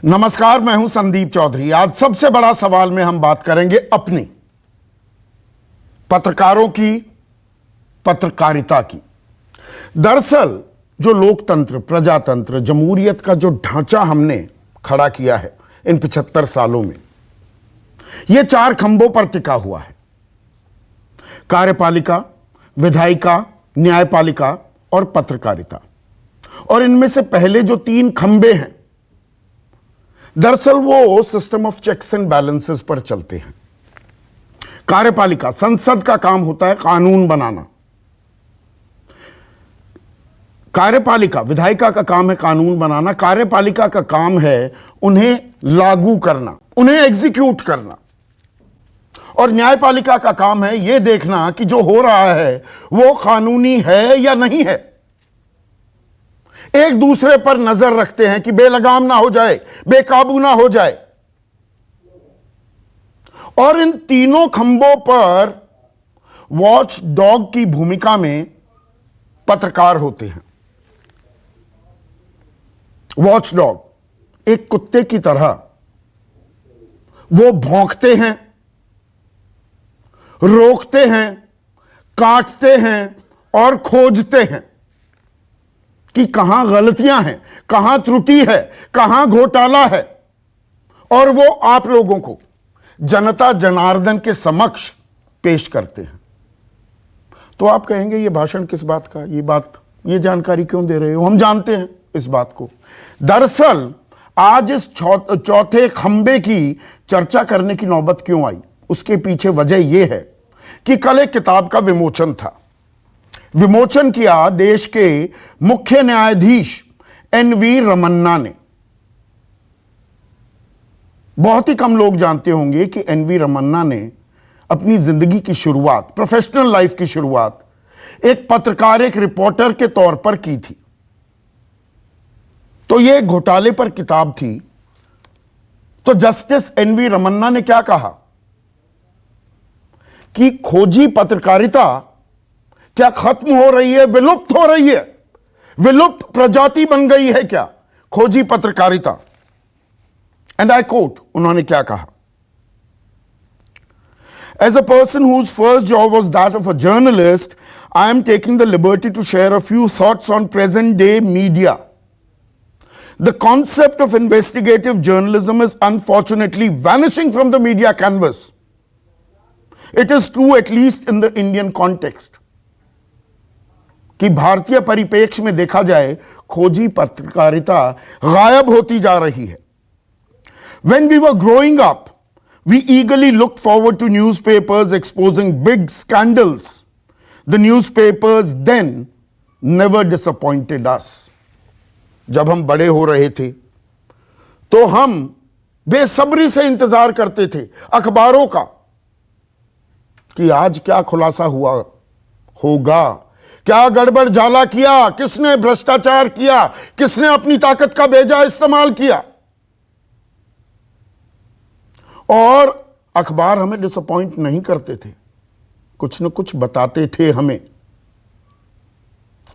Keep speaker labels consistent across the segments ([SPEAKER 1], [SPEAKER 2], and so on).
[SPEAKER 1] नमस्कार, मैं हूं संदीप चौधरी। आज सबसे बड़ा सवाल में हम बात करेंगे अपनी पत्रकारों की पत्रकारिता की। दरअसल जो लोकतंत्र, प्रजातंत्र, जमहूरियत का जो ढांचा हमने खड़ा किया है इन 75 सालों में, यह 4 खंभों पर टिका हुआ है। कार्यपालिका, विधायिका, न्यायपालिका और पत्रकारिता। और इनमें से पहले जो 3 खंभे हैं, दरअसल वो system of checks and balances पर चलते हैं। कार्यपालिका, संसद का काम होता है कानून बनाना। कार्यपालिका, विधायिका का काम है कानून बनाना। कार्यपालिका का काम है उन्हें लागू करना, उन्हें एग्जीक्यूट करना। और न्यायपालिका का काम है यह देखना कि जो हो रहा है वो कानूनी है या नहीं है। एक दूसरे पर नजर रखते हैं कि बेलगाम ना हो जाए, बेकाबू ना हो जाए। और इन तीनों खंभों पर वॉच डॉग की भूमिका में पत्रकार होते हैं। वॉच डॉग, एक कुत्ते की तरह वो भौंकते हैं, रोकते हैं, काटते हैं और खोजते हैं कि कहां गलतियां हैं, कहां त्रुटि है, कहां घोटाला है। और वो आप लोगों को, जनता जनार्दन के समक्ष पेश करते हैं। तो आप कहेंगे ये भाषण किस बात का, ये जानकारी क्यों दे रहे हो? हम जानते हैं इस बात को। दरअसल आज इस चौथे खंबे की चर्चा करने की नौबत क्यों आई, उसके पीछे वजह यह है कि कल एक किताब का विमोचन किया देश के मुख्य न्यायाधीश एनवी रमन्ना ने। बहुत ही कम लोग जानते होंगे कि एनवी रमन्ना ने अपनी जिंदगी की शुरुआत, प्रोफेशनल लाइफ की शुरुआत एक पत्रकार, एक रिपोर्टर के तौर पर की थी। तो यह एक घोटाले पर किताब थी। तो जस्टिस एनवी रमन्ना ने क्या कहा कि खोजी पत्रकारिता क्या खत्म हो रही है, विलुप्त हो रही है, विलुप्त प्रजाति बन गई है क्या खोजी पत्रकारिता? एंड आई कोट, उन्होंने क्या कहा? As a person whose first job was that of a journalist, I am taking the liberty to share a few thoughts on present day media. The concept of investigative journalism is unfortunately vanishing from the media canvas. It is true at least in the Indian context. कि भारतीय परिप्रेक्ष्य में देखा जाए, खोजी पत्रकारिता गायब होती जा रही है। When we were growing up, we eagerly looked forward to newspapers exposing big scandals. The newspapers then never disappointed us. जब हम बड़े हो रहे थे तो हम बेसब्री से इंतजार करते थे अखबारों का कि आज क्या खुलासा हुआ होगा, क्या गड़बड़ झाला किया, किसने भ्रष्टाचार किया, किसने अपनी ताकत का बेजा इस्तेमाल किया। और अखबार हमें डिसअपॉइंट नहीं करते थे, कुछ न कुछ बताते थे हमें।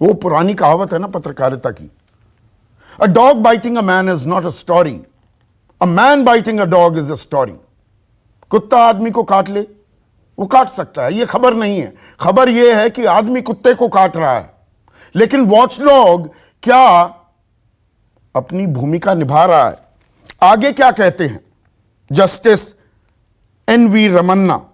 [SPEAKER 1] वो पुरानी कहावत है ना पत्रकारिता की, A dog biting a man is not a story. A man biting a dog is a story. कुत्ता आदमी को काट ले, वो काट सकता है, ये खबर नहीं है। खबर ये है कि आदमी कुत्ते को काट रहा है। लेकिन वॉचडॉग क्या अपनी भूमिका निभा रहा है? आगे क्या कहते हैं justice NV Ramana?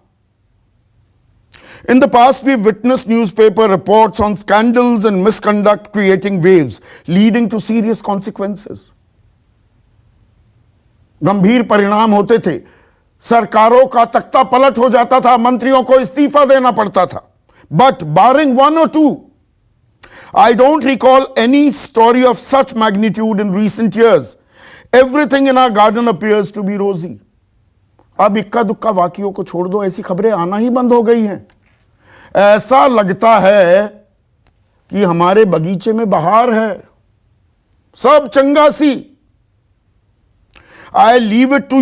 [SPEAKER 1] In the past, we've witnessed newspaper reports on scandals and misconduct creating waves, leading to serious consequences. गंभीर परिणाम होते थे, सरकारों का तख्ता पलट हो जाता था, मंत्रियों को इस्तीफा देना पड़ता था। But barring one or two, I don't recall any story of such magnitude in recent years. Everything in our garden appears to be rosy. अब इक्का दुक्का वाकियों को छोड़ दो, ऐसी खबरें आना ही बंद हो गई हैं। ऐसा लगता है कि हमारे बगीचे में बहार है, सब चंगासी। I leave it to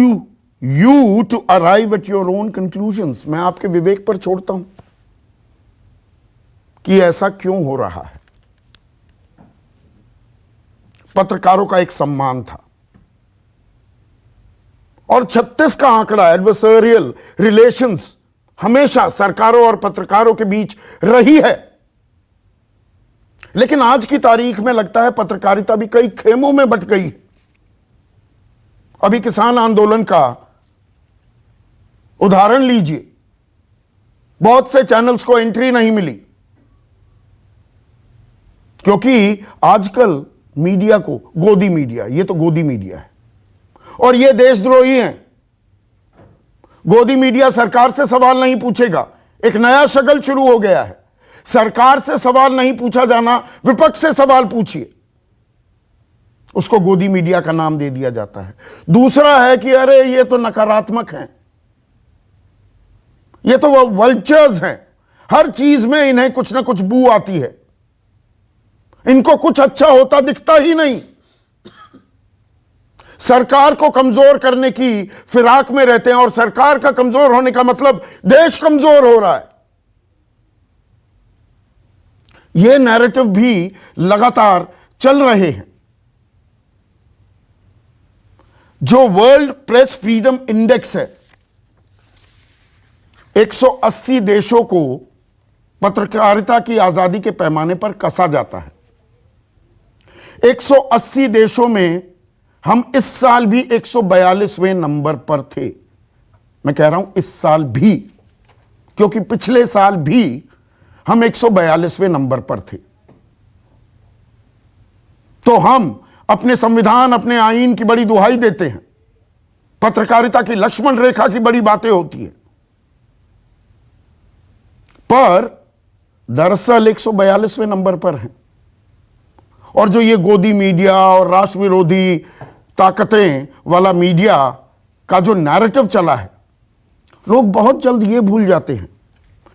[SPEAKER 1] you to arrive at your own conclusions. मैं आपके विवेक पर छोड़ता हूं कि ऐसा क्यों हो रहा है। पत्रकारों का एक सम्मान था, और 36 का आंकड़ा एडवर्सरियल रिलेशंस हमेशा सरकारों और पत्रकारों के बीच रही है। लेकिन आज की तारीख में लगता है पत्रकारिता भी कई खेमों में बंट गई। अभी किसान आंदोलन का उदाहरण लीजिए, बहुत से चैनल्स को एंट्री नहीं मिली क्योंकि आजकल मीडिया को गोदी मीडिया, ये तो गोदी मीडिया है और ये देशद्रोही हैं। गोदी मीडिया सरकार से सवाल नहीं पूछेगा। एक नया शक्ल शुरू हो गया है, सरकार से सवाल नहीं पूछा जाना, विपक्ष से सवाल पूछिए, उसको गोदी मीडिया का नाम दे दिया जाता है। दूसरा है कि अरे ये तो नकारात्मक हैं, ये तो वो वल्चर्स हैं, हर चीज में इन्हें कुछ ना कुछ बू आती है, इनको कुछ अच्छा होता दिखता ही नहीं। सरकार को कमजोर करने की फिराक में रहते हैं और सरकार का कमजोर होने का मतलब देश कमजोर हो रहा है। यह नैरेटिव भी लगातार चल रहे हैं। जो वर्ल्ड प्रेस फ्रीडम इंडेक्स है, 180 देशों को पत्रकारिता की आजादी के पैमाने पर कसा जाता है। 180 देशों में हम इस साल भी 142वें नंबर पर थे। मैं कह रहा हूं इस साल भी, क्योंकि पिछले साल भी हम 142वें नंबर पर थे। तो हम अपने संविधान, अपने आईन की बड़ी दुहाई देते हैं, पत्रकारिता की लक्ष्मण रेखा की बड़ी बातें होती हैं, पर दरअसल 142वें नंबर पर हैं। और जो ये गोदी मीडिया और राष्ट्र विरोधी ताकतें वाला मीडिया का जो नैरेटिव चला है, लोग बहुत जल्द ये भूल जाते हैं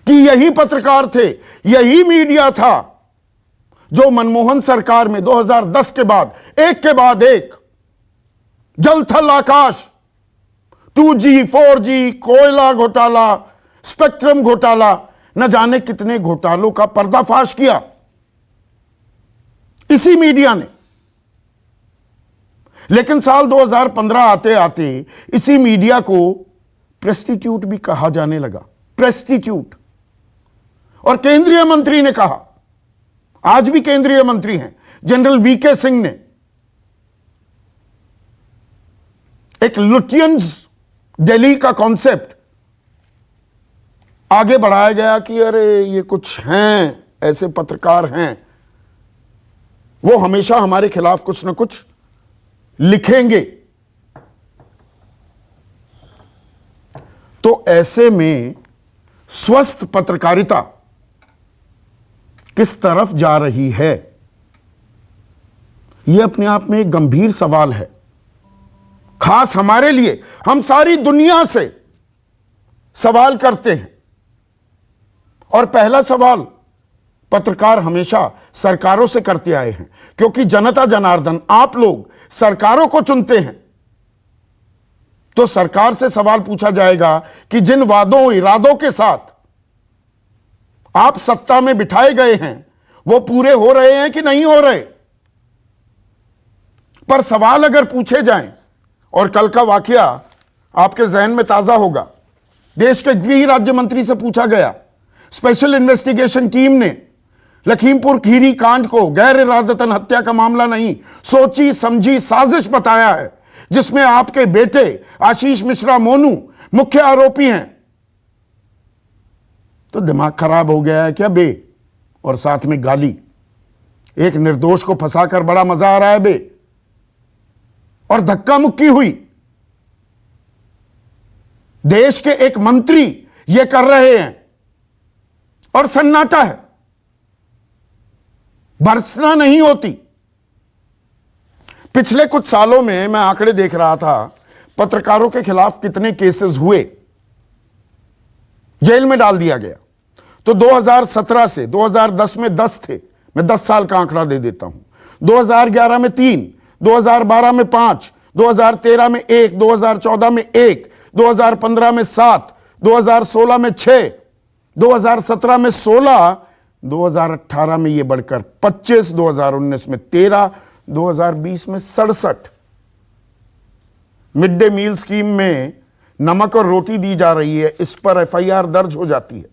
[SPEAKER 1] कि यही पत्रकार थे, यही मीडिया था जो मनमोहन सरकार में 2010 के बाद एक जल थल आकाश, 2G 4G, कोयला घोटाला, स्पेक्ट्रम घोटाला, न जाने कितने घोटालों का पर्दाफाश किया इसी मीडिया ने। लेकिन साल 2015 आते आते इसी मीडिया को प्रेस्टिट्यूट भी कहा जाने लगा, प्रेस्टिट्यूट। और केंद्रीय मंत्री ने कहा, आज भी केंद्रीय मंत्री हैं जनरल वीके सिंह ने, एक लुटियंस दिल्ली का कॉन्सेप्ट आगे बढ़ाया गया कि अरे ये कुछ हैं, ऐसे पत्रकार हैं, वो हमेशा हमारे खिलाफ कुछ ना कुछ लिखेंगे। तो ऐसे में स्वस्थ पत्रकारिता किस तरफ जा रही है, यह अपने आप में एक गंभीर सवाल है, खास हमारे लिए। हम सारी दुनिया से सवाल करते हैं और पहला सवाल पत्रकार हमेशा सरकारों से करते आए हैं, क्योंकि जनता जनार्दन, आप लोग सरकारों को चुनते हैं। तो सरकार से सवाल पूछा जाएगा कि जिन वादों इरादों के साथ आप सत्ता में बिठाए गए हैं वो पूरे हो रहे हैं कि नहीं हो रहे। पर सवाल अगर पूछे जाएं, और कल का वाकया आपके जहन में ताजा होगा, देश के गृह राज्य मंत्री से पूछा गया, स्पेशल इन्वेस्टिगेशन टीम ने लखीमपुर खीरी कांड को गैर इरादतन हत्या का मामला नहीं, सोची समझी साजिश बताया है, जिसमें आपके बेटे आशीष मिश्रा मोनू मुख्य आरोपी हैं। तो दिमाग खराब हो गया है क्या बे? और साथ में गाली, एक निर्दोष को फंसाकर बड़ा मजा आ रहा है बे। और धक्का मुक्की हुई, देश के एक मंत्री यह कर रहे हैं और सन्नाटा है, भर्त्सना नहीं होती। पिछले कुछ सालों में मैं आंकड़े देख रहा था, पत्रकारों के खिलाफ कितने केसेस हुए, जेल में डाल दिया गया। तो 2017 से 2010 में 10 थे, मैं 10 साल का आंकड़ा दे देता हूं। 2011 में 3, 2012 में 5, 2013 में 1, 2014 में 1, 2015 में 7, 2016 में 6, 2017 में 16, 2018 में यह बढ़कर 25, 2019 में 13, 2020 में 67। मिड डे मील स्कीम में नमक और रोटी दी जा रही है, इस पर एफआईआर दर्ज हो जाती है।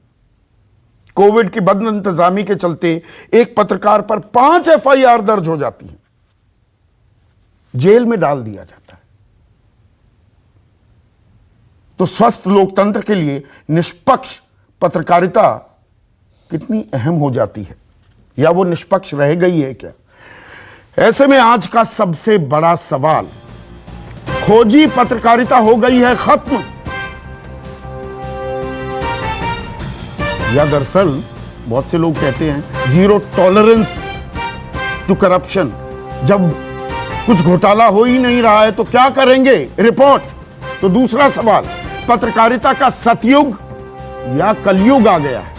[SPEAKER 1] कोविड की बद इंतजामी के चलते एक पत्रकार पर 5 एफआईआर दर्ज हो जाती है, जेल में डाल दिया जाता है। तो स्वस्थ लोकतंत्र के लिए निष्पक्ष पत्रकारिता कितनी अहम हो जाती है, या वो निष्पक्ष रह गई है क्या? ऐसे में आज का सबसे बड़ा सवाल, खोजी पत्रकारिता हो गई है खत्म, या दरअसल बहुत से लोग कहते हैं जीरो टॉलरेंस टू करप्शन। जब कुछ घोटाला हो ही नहीं रहा है तो क्या करेंगे, रिपोर्ट। तो दूसरा सवाल, पत्रकारिता का सतयुग या कलयुग आ गया है?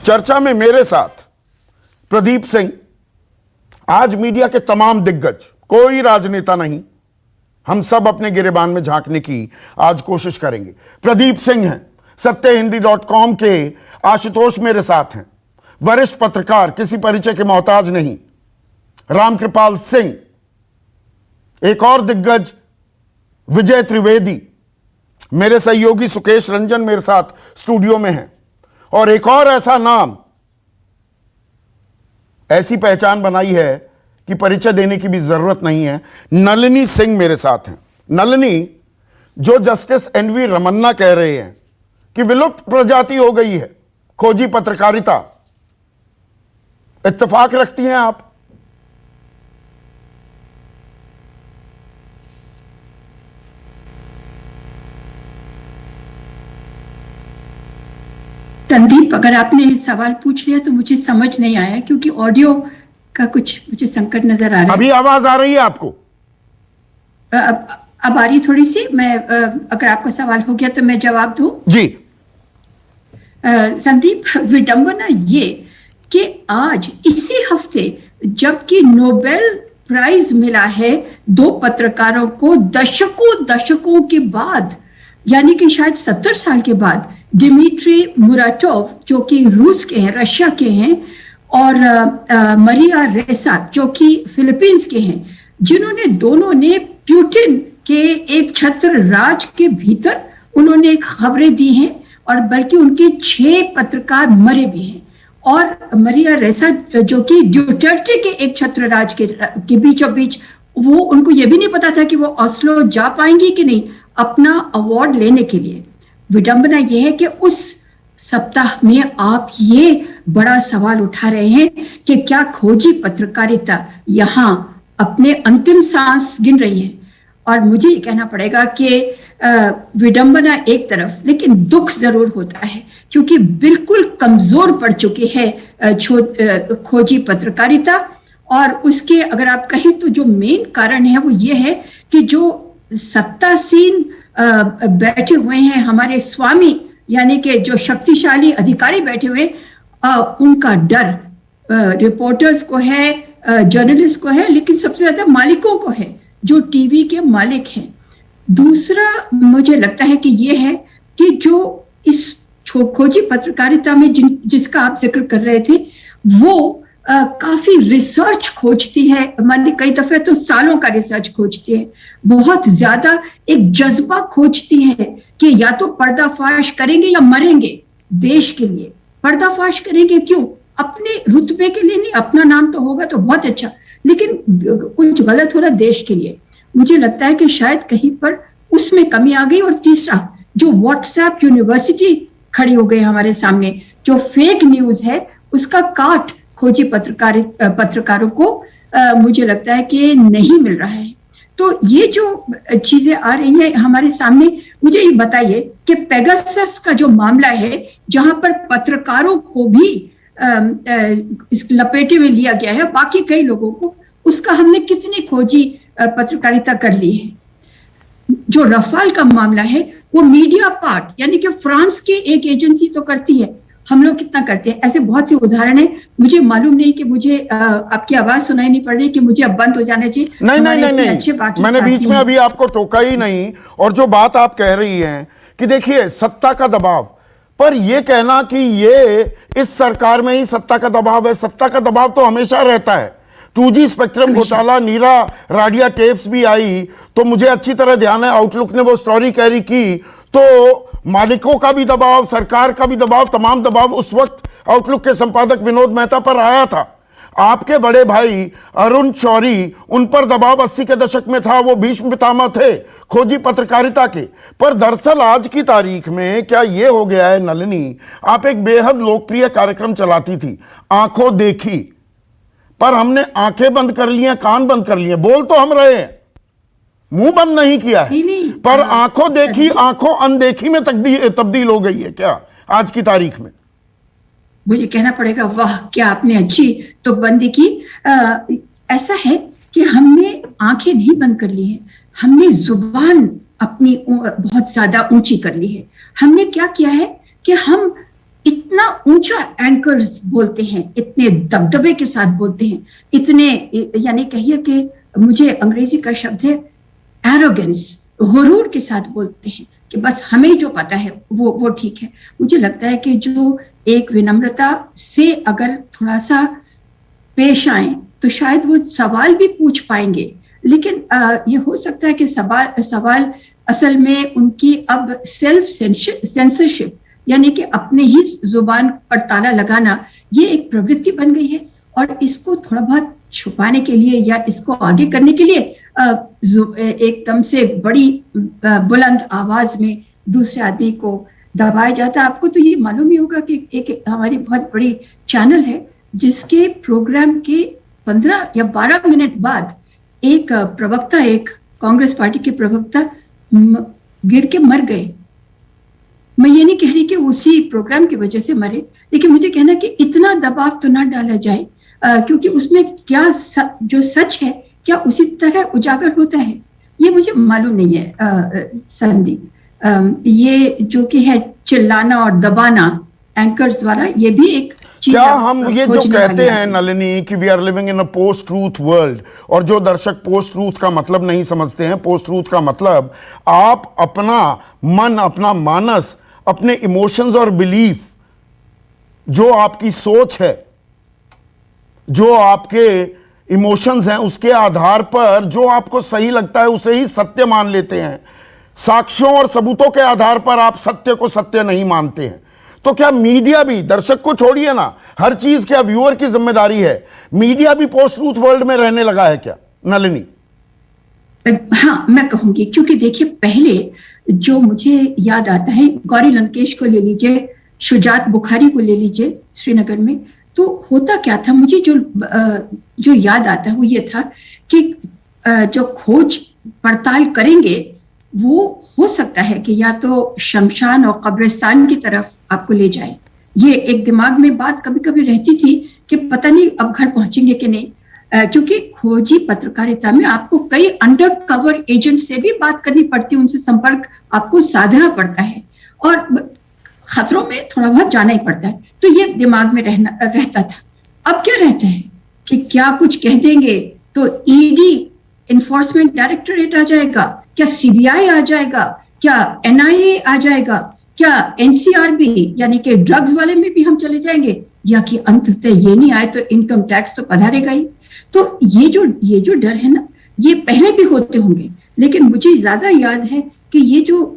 [SPEAKER 1] चर्चा में मेरे साथ प्रदीप सिंह, आज मीडिया के तमाम दिग्गज, कोई राजनेता नहीं, हम सब अपने गिरेबान में झांकने की आज कोशिश करेंगे। प्रदीप सिंह हैं, सत्यहिंदी.com के आशुतोष मेरे साथ हैं, वरिष्ठ पत्रकार, किसी परिचय के मोहताज नहीं। रामकृपाल सिंह, एक और दिग्गज विजय त्रिवेदी, मेरे सहयोगी सुकेश रंजन मेरे साथ स्टूडियो में हैं, और एक और ऐसा नाम, ऐसी पहचान बनाई है कि परिचय देने की भी जरूरत नहीं है, नलिनी सिंह मेरे साथ हैं। नलिनी, जो जस्टिस एनवी रमन्ना कह रहे हैं कि विलुप्त प्रजाति हो गई है खोजी पत्रकारिता, इत्तेफाक रखती हैं आप?
[SPEAKER 2] संदीप, अगर आपने सवाल पूछ लिया तो मुझे समझ नहीं आया, क्योंकि ऑडियो का कुछ मुझे संकट नजर आ रहा है।
[SPEAKER 1] अभी आवाज आ रही है आपको?
[SPEAKER 2] अब आ रही थोड़ी सी। मैं अगर आपका सवाल हो गया तो मैं जवाब दूं
[SPEAKER 1] जी।
[SPEAKER 2] संदीप, विडंबना ये कि आज इसी हफ्ते जबकि नोबेल प्राइज मिला है 2 पत्रकारों को दशकों के बाद, यानी कि शायद 70 साल के बाद, दिमित्री मुराटोव जो कि रूस के हैं, रशिया के हैं, और मरिया रेसा जो कि फिलीपींस के हैं, जिन्होंने दोनों ने पुतिन के एक छत्र राज के भीतर उन्होंने खबरें दी हैं, और बल्कि उनके 6 पत्रकार मरे भी हैं। और मरिया रेसा जो कि ड्यूटर्टे के एक छत्र राज के बीचों बीच, वो उनको ये भी नहीं पता था कि वो ऑस्लो जा पाएंगी कि नहीं अपना अवार्ड लेने के लिए। विडंबना यह है कि उस सप्ताह में आप ये बड़ा सवाल उठा रहे हैं कि क्या खोजी पत्रकारिता यहाँ अपने अंतिम सांस गिन रही है। और मुझे ये कहना पड़ेगा कि विडंबना एक तरफ, लेकिन दुख जरूर होता है, क्योंकि बिल्कुल कमजोर पड़ चुकी है खोजी पत्रकारिता। और उसके अगर आप कहें तो जो मेन कारण है वो ये है कि जो सत्तासीन बैठे हुए हैं हमारे स्वामी, यानी कि जो शक्तिशाली अधिकारी बैठे हुए हैं, उनका डर रिपोर्टर्स को है, जर्नलिस्ट को है, लेकिन सबसे ज्यादा मालिकों को है, जो टीवी के मालिक हैं। दूसरा मुझे लगता है कि ये है कि जो इस खोजी पत्रकारिता में जिसका आप जिक्र कर रहे थे, वो काफी रिसर्च खोजती है, माने कई दफे तो सालों का रिसर्च खोजती है, बहुत ज्यादा एक जज्बा खोजती है कि या तो पर्दाफाश करेंगे या मरेंगे देश के लिए। पर्दाफाश करेंगे क्यों? अपने रुतबे के लिए नहीं, अपना नाम तो होगा तो बहुत अच्छा, लेकिन कुछ गलत हो रहा देश के लिए। मुझे लगता है कि शायद कहीं पर उसमें कमी आ गई। और तीसरा, जो व्हाट्सएप यूनिवर्सिटी खड़ी हो गई हमारे सामने, जो फेक न्यूज है उसका काट खोजी पत्रकारों को मुझे लगता है कि नहीं मिल रहा है। तो ये जो चीजें आ रही हैं हमारे सामने, मुझे ये बताइए कि पेगासस का जो मामला है, जहां पर पत्रकारों को भी इस लपेटे में लिया गया है, बाकी कई लोगों को, उसका हमने कितनी खोजी पत्रकारिता कर ली है। जो रफाल का मामला है वो मीडिया पार्ट, यानी कि फ्रांस की एक एजेंसी तो करती है, हम लोग कितना करते हैं। ऐसे बहुत से उदाहरण है। मुझे मालूम नहीं कि मुझे आपकी आवाज सुनाई नहीं पड़ रही कि मुझे अब बंद हो जाने चाहिए।
[SPEAKER 1] नहीं, अच्छे मैंने बीच में अभी आपको टोका ही नहीं। और जो बात आप कह रही हैं कि देखिए सत्ता का दबाव, पर यह कहना कि ये इस सरकार में ही सत्ता का दबाव है, सत्ता का दबाव तो हमेशा रहता है। 2G स्पेक्ट्रम घोटाला, नीरा राडिया टेप्स भी आई, तो मुझे अच्छी तरह ध्यान है आउटलुक ने वो स्टोरी कैरी की, तो मालिकों का भी दबाव, सरकार का भी दबाव, तमाम दबाव उस वक्त आउटलुक के संपादक विनोद मेहता पर आया था। आपके बड़े भाई अरुण शौरी, उन पर दबाव 80 के दशक में था, वो भीष्म पितामह थे खोजी पत्रकारिता के। पर दरअसल आज की तारीख में क्या ये हो गया है नलिनी, आप एक बेहद लोकप्रिय कार्यक्रम चलाती थी, आंखों देखी, पर हमने आंखें बंद कर ली हैं, कान बंद कर लिए, बोल तो हम रहे हैं, मुंह बंद नहीं किया है, पर आंखों देखी आंखों अनदेखी में तब्दील हो गई है क्या आज की तारीख में?
[SPEAKER 2] मुझे कहना पड़ेगा, वाह क्या आपने अच्छी तो बंदी की। ऐसा है कि हमने आंखें नहीं बंद कर ली है, हमने जुबान अपनी बहुत ज्यादा ऊंची कर ली है। हमने क्या किया है कि हम इतना ऊंचा एंकर्स बोलते हैं, इतने दबदबे के साथ बोलते हैं, इतने, यानी कहिए कि मुझे अंग्रेजी का शब्द है एरोगेंस, गुरूर के साथ बोलते हैं कि बस हमें जो पता है वो ठीक है। मुझे लगता है कि जो एक विनम्रता से अगर थोड़ा सा पेश आए तो शायद वो सवाल भी पूछ पाएंगे, लेकिन ये हो सकता है कि सवाल असल में उनकी अब सेल्फ सेंसरशिप, यानी कि अपने ही जुबान पर ताला लगाना, ये एक प्रवृत्ति बन गई है, और इसको थोड़ा बहुत छुपाने के लिए या इसको आगे करने के लिए एकदम से बड़ी बुलंद आवाज में दूसरे आदमी को दबाया जाता है। आपको तो ये मालूम ही होगा कि एक हमारी बहुत बड़ी चैनल है जिसके प्रोग्राम के 15 या 12 मिनट बाद एक प्रवक्ता, एक कांग्रेस पार्टी के प्रवक्ता गिर के मर गए। मैं ये नहीं कह रही कि उसी प्रोग्राम की वजह से मरे, लेकिन मुझे कहना कि इतना दबाव तो ना डाला जाए, क्योंकि उसमें क्या जो सच है क्या उसी तरह उजागर होता है, ये मुझे मालूम नहीं है संदीप। ये जो कि है चिल्लाना और दबाना एंकर्स द्वारा, ये भी एक
[SPEAKER 1] क्या हम ये जो कहते हैं नलिनी कि we are living in a post truth world, और जो दर्शक पोस्ट ट्रूथ का मतलब नहीं समझते हैं, पोस्ट ट्रूथ का मतलब आप अपना मन, अपना मानस, अपने इमोशंस और बिलीफ, जो आपकी सोच है, जो आपके इमोशंस हैं, उसके आधार पर जो आपको सही लगता है उसे ही सत्य मान लेते हैं। साक्ष्यों और सबूतों के आधार पर आप सत्य को सत्य नहीं मानते हैं। तो क्या मीडिया भी, दर्शक को छोड़िए ना, हर चीज क्या व्यूअर की जिम्मेदारी है, मीडिया भी पोस्ट ट्रूथ वर्ल्ड में रहने लगा है क्या नलिनी?
[SPEAKER 2] हाँ, मैं कहूंगी, क्योंकि देखिए पहले जो मुझे याद आता है, गौरी लंकेश को ले लीजिए, शुजात बुखारी को ले लीजिए श्रीनगर में, तो होता क्या था, मुझे जो याद आता है वो ये था कि जो खोज पड़ताल करेंगे वो हो सकता है कि या तो शमशान और कब्रिस्तान की तरफ आपको ले जाए। ये एक दिमाग में बात कभी कभी रहती थी कि पता नहीं अब घर पहुंचेंगे कि नहीं, क्योंकि खोजी पत्रकारिता में आपको कई अंडर कवर एजेंट से भी बात करनी पड़ती है, उनसे संपर्क आपको साधना पड़ता है, और खतरों में थोड़ा बहुत जाना ही पड़ता है। तो ये दिमाग में रहता था। अब क्या रहता है कि क्या कुछ कह देंगे तो ईडी, इन्फोर्समेंट डायरेक्टोरेट आ जाएगा, क्या सीबीआई आ जाएगा, क्या एनआईए आ जाएगा, क्या एनसीआरबी यानी कि ड्रग्स वाले में भी हम चले जाएंगे, या कि अंततः ये नहीं आए तो इनकम टैक्स तो पधारेगा ही। तो ये जो डर है ना, ये पहले भी होते होंगे, लेकिन मुझे ज्यादा याद है कि ये जो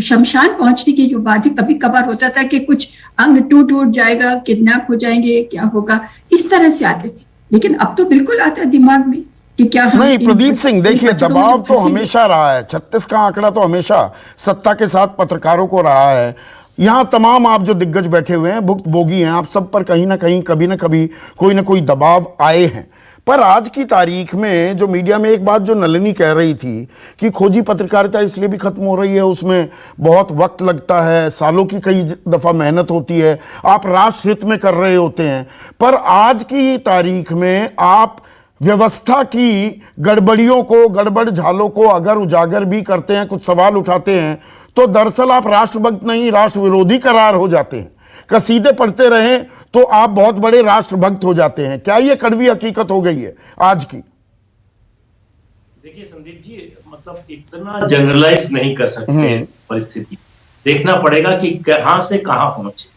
[SPEAKER 2] शमशान पहुंचने की जो बात है, कभी कभार होता था कि कुछ अंग टूट जाएगा, किडनैप हो जाएंगे, क्या होगा, इस तरह से आते थे। लेकिन अब तो बिल्कुल आता है दिमाग में कि क्या
[SPEAKER 1] नहीं। प्रदीप सिंह, देखिए दबाव तो हमेशा रहा है, 36 का आंकड़ा तो हमेशा सत्ता के साथ पत्रकारों को रहा है। यहाँ तमाम आप जो दिग्गज बैठे हुए हैं, भुक्तभोगी हैं, आप सब पर कहीं ना कहीं कभी ना कभी कोई ना कोई दबाव आए हैं। पर आज की तारीख में जो मीडिया में एक बात जो नलिनी कह रही थी कि खोजी पत्रकारिता इसलिए भी खत्म हो रही है, उसमें बहुत वक्त लगता है, सालों की कई दफ़ा मेहनत होती है, आप राष्ट्र हित में कर रहे होते हैं, पर आज की तारीख में आप व्यवस्था की गड़बड़ियों को, गड़बड़ झालों को अगर उजागर भी करते हैं, कुछ सवाल उठाते हैं, तो दरअसल आप राष्ट्रभक्त नहीं, राष्ट्र विरोधी करार हो जाते हैं। कसीदे पढ़ते रहें तो आप बहुत बड़े राष्ट्रभक्त हो जाते हैं। क्या ये कड़वी हकीकत हो गई है आज की?
[SPEAKER 3] देखिए संदीप जी, मतलब इतना जनरलाइज नहीं कर सकते परिस्थिति, देखना पड़ेगा कि कहां से कहां पहुंचे।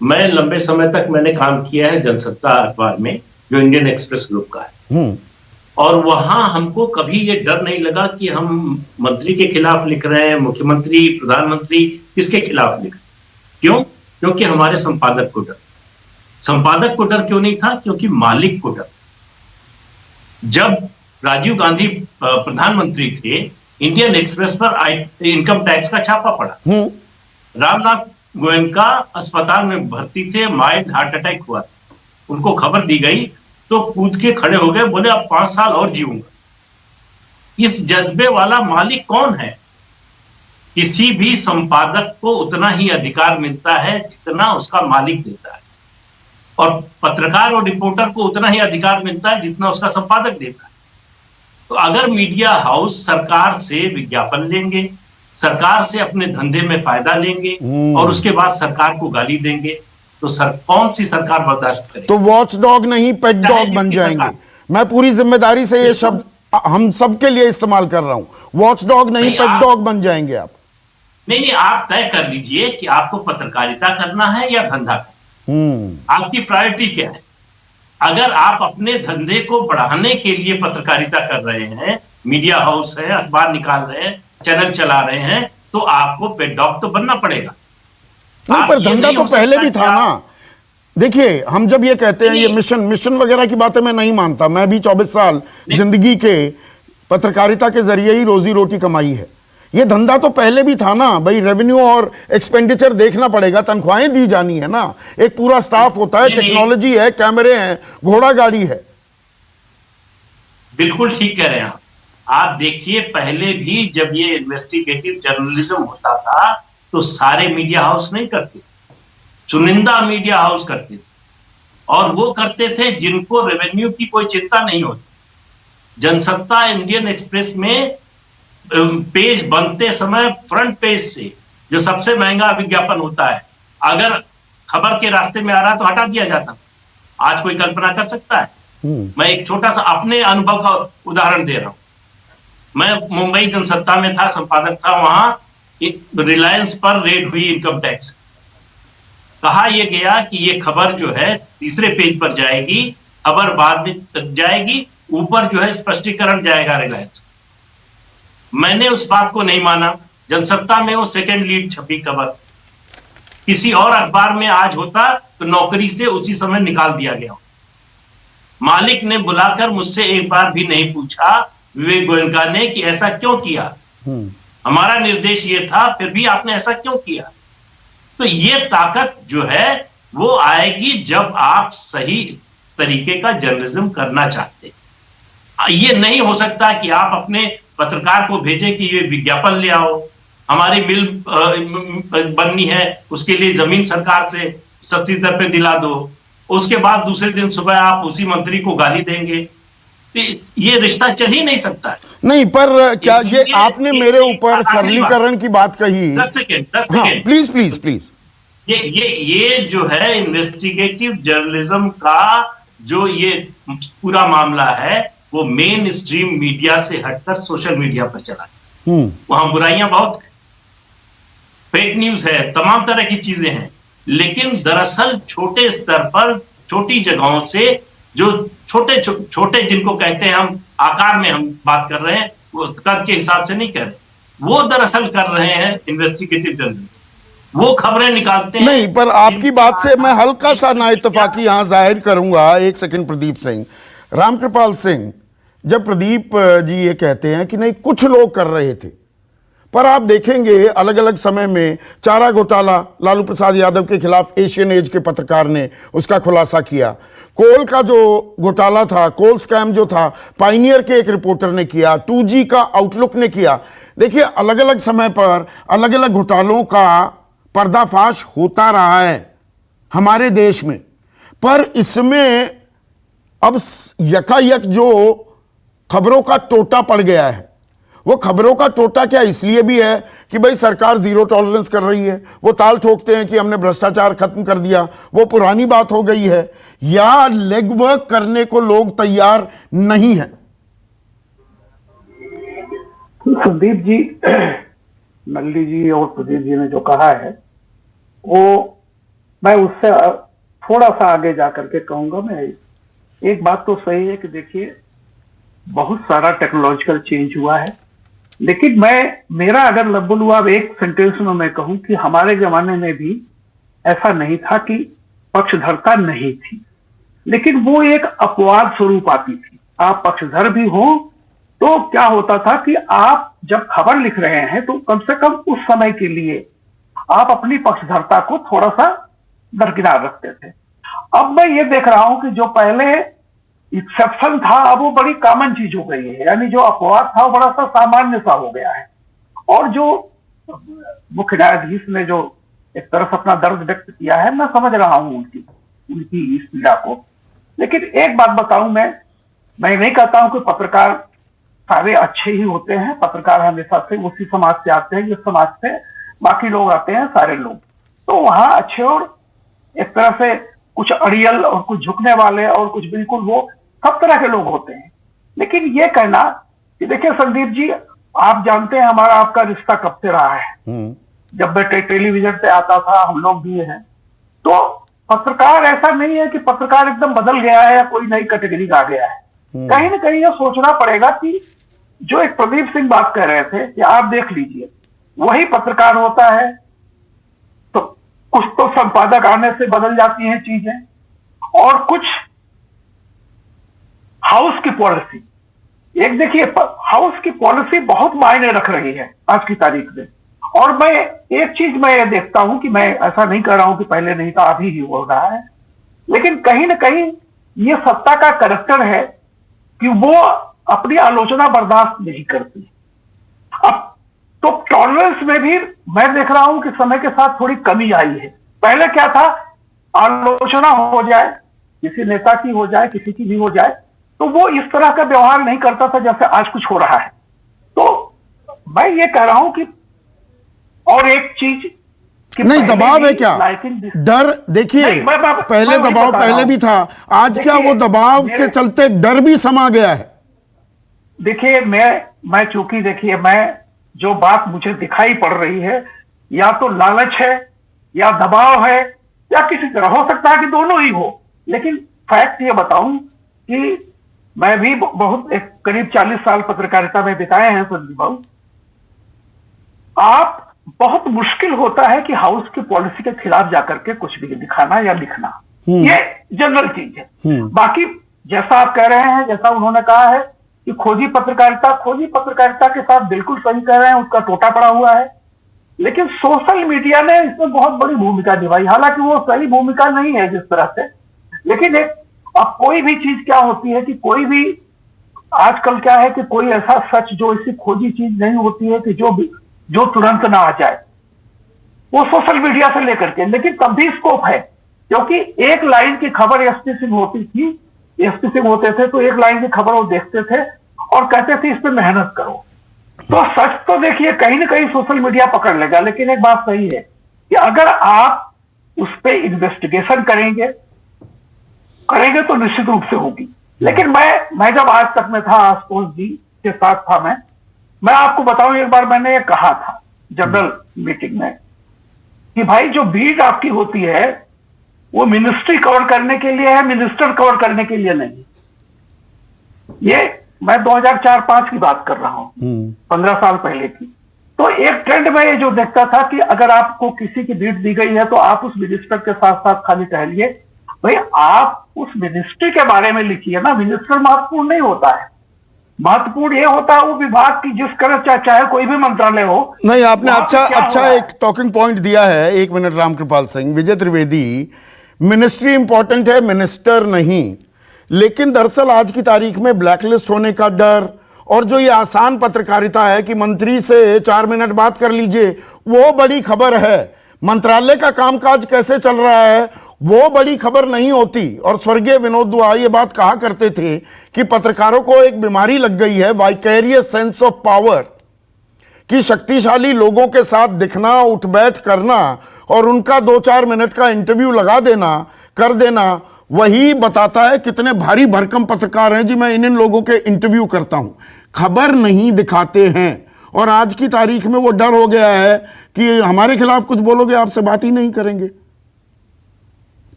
[SPEAKER 3] मैं लंबे समय तक मैंने काम किया है जनसत्ता अखबार में, जो इंडियन एक्सप्रेस ग्रुप का है। और वहां हमको कभी ये डर नहीं लगा कि हम मंत्री के खिलाफ लिख रहे हैं, मुख्यमंत्री, प्रधानमंत्री किसके खिलाफ लिख रहे हैं। क्यों? क्योंकि हमारे संपादक को डर। संपादक को डर क्यों नहीं था? क्योंकि मालिक को डर। जब राजीव गांधी प्रधानमंत्री थे, इंडियन एक्सप्रेस पर इनकम टैक्स का छापा पड़ा। रामनाथ गोयनका अस्पताल में भर्ती थे, माइल्ड हार्ट अटैक हुआ था। उनको खबर दी गई तो कूद के खड़े हो गए, बोले अब 5 साल और जीऊंगा। इस जज्बे वाला मालिक कौन है? किसी भी संपादक को उतना ही अधिकार मिलता है जितना उसका मालिक देता है, और पत्रकार और रिपोर्टर को उतना ही अधिकार मिलता है जितना उसका संपादक देता है। तो अगर मीडिया हाउस सरकार से विज्ञापन लेंगे, सरकार से अपने धंधे में फायदा लेंगे और उसके बाद सरकार को गाली देंगे, तो कौन सी सरकार बर्दाश्त करेगी?
[SPEAKER 1] तो वॉच डॉग नहीं पेट डॉग बन जाएंगे। मैं पूरी जिम्मेदारी से ये शब्द हम सबके लिए इस्तेमाल कर रहा हूं। वॉच डॉग नहीं पेट डॉग बन जाएंगे आप।
[SPEAKER 3] नहीं, आप तय कर लीजिए कि आपको पत्रकारिता करना है या धंधा करना। आपकी प्रायोरिटी क्या है? अगर आप अपने धंधे को बढ़ाने के लिए पत्रकारिता कर रहे हैं, मीडिया हाउस है, अखबार निकाल रहे हैं, चैनल चला रहे हैं, तो आपको पेट डॉग तो बनना पड़ेगा।
[SPEAKER 1] नहीं, पर धंधा तो पहले भी था ना। देखिए, हम जब ये कहते हैं ये मिशन वगैरह की बातें मैं नहीं मानता। मैं भी 24 साल जिंदगी के पत्रकारिता के जरिए ही रोजी रोटी कमाई है। ये धंधा तो पहले भी था ना भाई। रेवेन्यू और एक्सपेंडिचर देखना पड़ेगा, तनख्वाहें दी जानी है ना, एक पूरा स्टाफ होता है, टेक्नोलॉजी है, कैमरे हैं, घोड़ा गाड़ी है।
[SPEAKER 3] बिल्कुल ठीक कह रहे हैं आप देखिए, पहले भी जब ये इन्वेस्टिगेटिव जर्नलिज्म होता था तो सारे मीडिया हाउस नहीं करते, चुनिंदा मीडिया हाउस करते थे, और वो करते थे जिनको रेवेन्यू की कोई चिंता नहीं होती। जनसत्ता, इंडियन एक्सप्रेस में पेज बनते समय फ्रंट पेज से जो सबसे महंगा विज्ञापन होता है, अगर खबर के रास्ते में आ रहा तो हटा दिया जाता। आज कोई कल्पना कर सकता है? मैं एक छोटा सा अपने अनुभव का उदाहरण दे रहा हूं। मैं मुंबई जनसत्ता में था, संपादक था। वहां रिलायंस पर रेड हुई इनकम टैक्स। कहा यह गया कि ये खबर जो है तीसरे पेज पर जाएगी, खबर बाद में जाएगी, ऊपर जो है स्पष्टीकरण जाएगा रिलायंस। मैंने उस बात को नहीं माना। जनसत्ता में वो सेकंड लीड छपी खबर। किसी और अखबार में आज होता तो नौकरी से उसी समय निकाल दिया गया। मालिक ने बुलाकर मुझसे एक बार भी नहीं पूछा, विवेक गोयनका ने, कि ऐसा क्यों किया। हमारा निर्देश ये था, फिर भी आपने ऐसा क्यों किया। तो ये ताकत जो है वो आएगी जब आप सही तरीके का जर्नलिज्म करना चाहते हैं। ये नहीं हो सकता कि आप अपने पत्रकार को भेजें कि ये विज्ञापन ले आओ, हमारी मिल बननी है, उसके लिए जमीन सरकार से सस्ती दर पे दिला दो, उसके बाद दूसरे दिन सुबह आप उसी मंत्री को गाली देंगे। ये रिश्ता चल ही नहीं सकता है।
[SPEAKER 1] नहीं, पर क्या ये आपने मेरे ऊपर सरलीकरण की बात कही?
[SPEAKER 3] 10 सेकेंड
[SPEAKER 1] प्लीज प्लीज प्लीज।
[SPEAKER 3] ये जो है इन्वेस्टिगेटिव जर्नलिज्म का जो ये पूरा मामला है, वो मेन स्ट्रीम मीडिया से हटकर सोशल मीडिया पर चला। वहां बुराइयां बहुत, फेक न्यूज है, तमाम तरह की चीजें हैं, लेकिन दरअसल छोटे स्तर पर, छोटी जगहों से, जो छोटे जिनको कहते हैं हम आकार में हम बात कर रहे हैं, वो कद के हिसाब से नहीं कर रहे, वो दरअसल कर रहे हैं इन्वेस्टिगेटिव जर्नलिज्म। वो खबरें निकालते हैं।
[SPEAKER 1] नहीं, पर आपकी बात से मैं हल्का सा ना इत्तेफाकी यहां जाहिर करूंगा। एक सेकंड प्रदीप सिंह, रामकृपाल सिंह, जब प्रदीप जी ये कहते हैं कि नहीं कुछ लोग कर रहे थे, पर आप देखेंगे अलग अलग समय में चारा घोटाला लालू प्रसाद यादव के खिलाफ एशियन एज के पत्रकार ने उसका खुलासा किया। कोल का जो घोटाला था, कोल स्कैम जो था, पाइनियर के एक रिपोर्टर ने किया, 2G का आउटलुक ने किया। देखिए, अलग अलग समय पर अलग अलग घोटालों का पर्दाफाश होता रहा है हमारे देश में, पर इसमें अब यकायक जो खबरों का टोटा पड़ गया है, वो खबरों का टोटा क्या इसलिए भी है कि भाई सरकार जीरो टॉलरेंस कर रही है, वो ताल ठोकते हैं कि हमने भ्रष्टाचार खत्म कर दिया, वो पुरानी बात हो गई है, या लेग वर्क करने को लोग तैयार नहीं है?
[SPEAKER 4] संदीप जी, नल्ली जी और प्रदीप जी ने जो कहा है, वो मैं उससे थोड़ा सा आगे जाकर के कहूंगा। मैं एक बात तो सही है कि देखिए बहुत सारा टेक्नोलॉजिकल चेंज हुआ है, लेकिन मेरा अगर लब्बुल हुआ एक सेंटेंस में मैं कहूं कि हमारे जमाने में भी ऐसा नहीं था कि पक्षधरता नहीं थी, लेकिन वो एक अपवाद स्वरूप आती थी। आप पक्षधर भी हो तो क्या होता था कि आप जब खबर लिख रहे हैं तो कम से कम उस समय के लिए आप अपनी पक्षधरता को थोड़ा सा दरकिनार रखते थे। अब मैं ये देख रहा हूं कि जो पहले एक्सेप्शन था अब वो बड़ी कॉमन चीज हो गई है, यानी जो अपवाद था वो बड़ा सा सामान्य सा हो गया है। और जो मुख्य न्यायाधीश ने जो एक तरफ अपना दर्द व्यक्त किया है, मैं समझ रहा हूं उनकी इस पीड़ा को। लेकिन एक बात बताऊं, मैं नहीं कहता हूं कि पत्रकार सारे अच्छे ही होते हैं। पत्रकार हमेशा से उसी समाज से आते हैं जिस समाज से बाकी लोग आते हैं, सारे लोग। तो वहां अच्छे और एक तरह से कुछ अड़ियल और कुछ झुकने वाले और कुछ बिल्कुल वो सब तरह के लोग होते हैं। लेकिन ये कहना कि देखिए संदीप जी, आप जानते हैं हमारा आपका रिश्ता कब से रहा है। जब मैं टेलीविजन पे आता था, हम लोग भी हैं, तो पत्रकार ऐसा नहीं है कि पत्रकार एकदम बदल गया है या कोई नई कैटेगरी आ गया है। कहीं ना कहीं यह सोचना पड़ेगा कि जो एक प्रदीप सिंह बात कर रहे थे कि आप देख लीजिए वही पत्रकार होता है, तो कुछ तो संपादक आने से बदल जाती हैं चीजें, और कुछ हाउस की पॉलिसी, एक देखिए हाउस की पॉलिसी बहुत मायने रख रही है आज की तारीख में। और मैं एक चीज मैं ये देखता हूं कि मैं ऐसा नहीं कर रहा हूं कि पहले नहीं था, अभी ही हो रहा है, लेकिन कहीं ना कहीं ये सत्ता का करैक्टर है कि वो अपनी आलोचना बर्दाश्त नहीं करती। अब तो टॉलरेंस में भी मैं देख रहा हूं कि समय के साथ थोड़ी कमी आई है। पहले क्या था, आलोचना हो जाए, किसी नेता की हो जाए, किसी की भी हो जाए, तो वो इस तरह का व्यवहार नहीं करता था जैसे आज कुछ हो रहा है। तो मैं ये कह रहा हूं कि और एक चीज कि
[SPEAKER 1] नहीं, दबाव है क्या, डर? देखिए पहले
[SPEAKER 4] मैं
[SPEAKER 1] दबाव पहले भी था, आज क्या वो दबाव के चलते डर भी समा गया है?
[SPEAKER 4] देखिए मैं चूंकि देखिए मैं जो बात मुझे दिखाई पड़ रही है, या तो लालच है या दबाव है या किसी तरह, हो सकता है कि दोनों ही हो। लेकिन फैक्ट ये बताऊं कि मैं भी बहुत एक करीब 40 साल पत्रकारिता में बिताए हैं संदीप बाबू। आप बहुत मुश्किल होता है कि हाउस की पॉलिसी के खिलाफ जाकर के कुछ भी दिखाना या लिखना, ये जनरल चीज है। बाकी जैसा आप कह रहे हैं, जैसा उन्होंने कहा है कि खोजी पत्रकारिता के साथ बिल्कुल सही कह रहे हैं, उसका टोटा पड़ा हुआ है। लेकिन सोशल मीडिया ने इसमें बहुत बड़ी भूमिका निभाई, हालांकि वो सही भूमिका नहीं है जिस तरह से। लेकिन एक अब कोई भी चीज क्या होती है कि कोई भी आजकल क्या है कि कोई ऐसा सच जो ऐसी खोजी चीज नहीं होती है कि जो तुरंत ना आ जाए, वो सोशल मीडिया से लेकर के। लेकिन तब भी स्कोप है, क्योंकि एक लाइन की खबर एसपी सिंह होते थे तो एक लाइन की खबर वो देखते थे और कहते थे इस पे मेहनत करो। तो सच तो देखिए कहीं ना कहीं सोशल मीडिया पकड़ लेगा। लेकिन एक बात सही है कि अगर आप उस पर इन्वेस्टिगेशन करेंगे तो निश्चित रूप से होगी। लेकिन मैं जब आज तक में था, आशुतोष जी के साथ था, मैं आपको बताऊं, एक बार मैंने ये कहा था जनरल मीटिंग में कि भाई जो बीट आपकी होती है वो मिनिस्ट्री कवर करने के लिए है, मिनिस्टर कवर करने के लिए नहीं। ये मैं 2004-05 की बात कर रहा हूं, 15 साल पहले की। तो एक ट्रेंड में ये जो देखता था कि अगर आपको किसी की बीट दी गई है तो आप उस मिनिस्टर के साथ साथ खाली टहलिए। भाई आप उस मिनिस्ट्री के बारे में लिखिए ना, मिनिस्टर महत्वपूर्ण नहीं होता है। महत्वपूर्ण ये होता है वो विभाग की जिस तरह चाहे कोई भी मंत्रालय हो।
[SPEAKER 1] नहीं, आपने अच्छा एक टॉकिंग पॉइंट दिया है। एक मिनट रामकृपाल सिंह, विजय त्रिवेदी, मिनिस्ट्री इंपॉर्टेंट है, मिनिस्टर नहीं। लेकिन दरअसल आज की तारीख में ब्लैकलिस्ट होने का डर और जो ये आसान पत्रकारिता है कि मंत्री से 4 मिनट बात कर लीजिए, वो बड़ी खबर है। मंत्रालय का कामकाज कैसे चल रहा है वो बड़ी खबर नहीं होती। और स्वर्गीय विनोद दुआ ये बात कहा करते थे कि पत्रकारों को एक बीमारी लग गई है, वाइकेरियस सेंस ऑफ पावर, कि शक्तिशाली लोगों के साथ दिखना, उठ बैठ करना और उनका 2-4 मिनट का इंटरव्यू लगा देना, कर देना, वही बताता है कितने भारी भरकम पत्रकार हैं। जी मैं इन लोगों के इंटरव्यू करता हूं, खबर नहीं दिखाते हैं। और आज की तारीख में वो डर हो गया है कि हमारे खिलाफ कुछ बोलोगे आपसे बात ही नहीं करेंगे।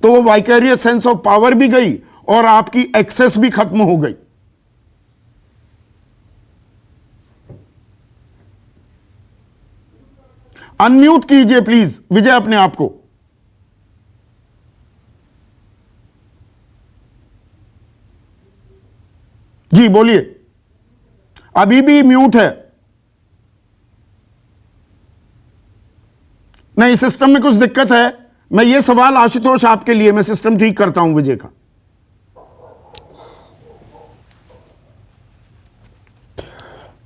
[SPEAKER 1] तो वो वाइकेरियस सेंस ऑफ पावर भी गई और आपकी एक्सेस भी खत्म हो गई। अनम्यूट कीजिए प्लीज विजय अपने आप को। जी बोलिए, अभी भी म्यूट है। नहीं, सिस्टम में कुछ दिक्कत है। मैं ये सवाल आशुतोष आपके लिए, मैं सिस्टम ठीक करता हूं विजय का।